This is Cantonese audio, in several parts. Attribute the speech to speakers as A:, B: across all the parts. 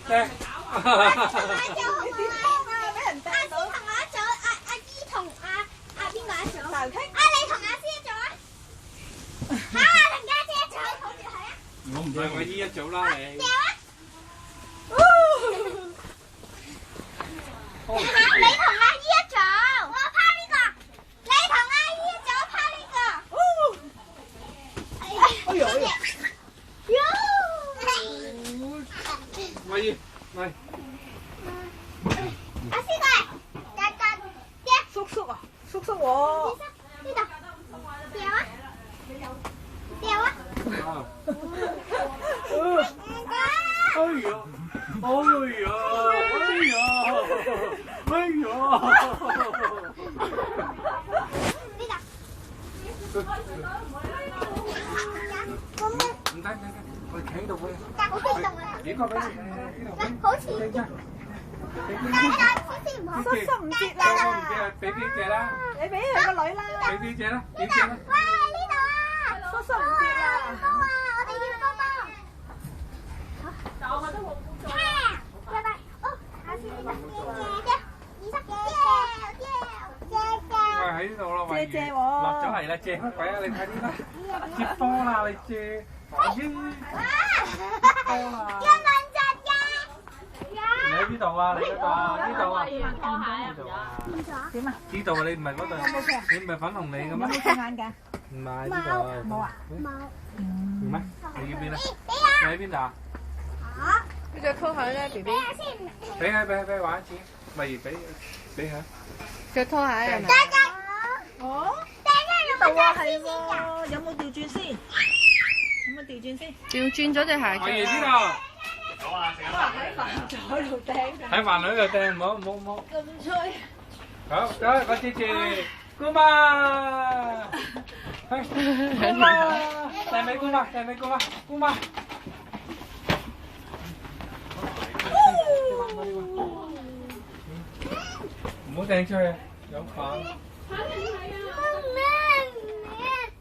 A: 掟。
B: 俾人掟到。
C: 同我一組，阿姨同阿邊個一組？
B: 大傾。
C: 你同阿師一組啊？同家姐一組，好似係啊。
A: 我唔係我姨一組啦你。
C: 掉啊！你同阿姨一組，我拋呢個。你同阿姨一組，拋呢個。哎呀！
A: 喂，喂。
C: 阿師哥，
B: 叔叔啊，叔叔喎。
C: 呢度，掉啊！掉啊！
A: 哎呀！哎呀！哎呀！唔得，我企喺度佢。
C: 好激動啊！
A: 幾個俾你？
C: 好似。
B: 叔叔唔接
A: 啦！
B: 啦。
A: 俾邊隻啦？
B: 你俾佢個女啦。
A: 俾邊隻啦？邊隻啦？
C: 喂，呢度啊！
B: 叔叔唔接啦。
C: 高啊！我哋要高高。但我覺得我高。拜拜。哦，下次呢度。
A: 喂，喺呢度咯，喂。
B: 借喎。
A: 落咗嚟啦，借乜鬼啊？你睇呢啦，接波啦，你借。接波啦。你喺邊度啊？你嗰度？呢度啊？呢度啊？
B: 點啊？
A: 呢度啊？你唔係嗰度？你唔係粉紅嚟嘅咩？
B: 冇隻眼㗎。
A: 唔係呢度啊？
B: 冇啊？
C: 冇。
A: 唔咩？你要邊啊？你喺邊度啊？
B: 呢隻拖鞋咧 ，B B。
A: 俾玩一次，咪俾下。
B: 隻拖鞋係咪？哦。呢度啊，係喎，有冇調轉先？有冇調轉先？
D: 調轉咗隻鞋。
A: 我爺知道。喺飯裏度掟，唔好。
B: 咁吹。
A: 好，得我謝謝姑媽。姑媽，帶尾姑媽。唔好掟出去，有飯。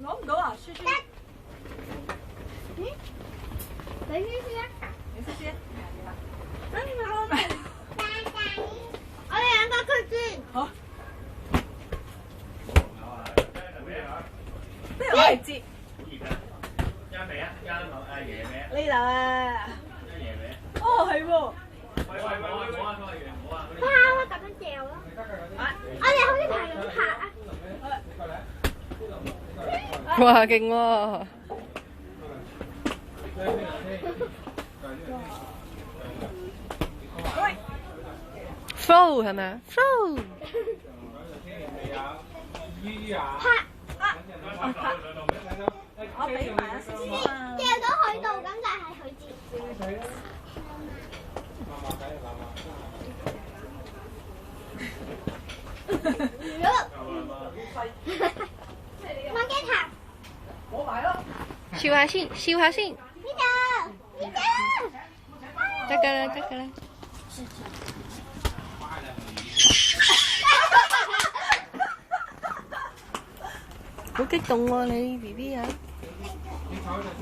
B: 攞唔到啊，輸。
C: 你試試啊！
B: 你試試啊！
C: 我哋兩個決戰。
B: 好。邊度嚟接？呢度啊！哦，係喎。
C: 哇！咁樣掉咯。我哋好似爬咁爬啊！
D: 哇，勁喎！Flow 係咪啊 ？Flow。
B: 我俾埋先。
C: 掉咗佢度，咁就係佢接。望鏡頭。
B: 攞埋咯。
D: 笑下先。
C: 呢度。
D: 得㗎啦。好激動喎你 B B 啊！
A: 你坐喺度先。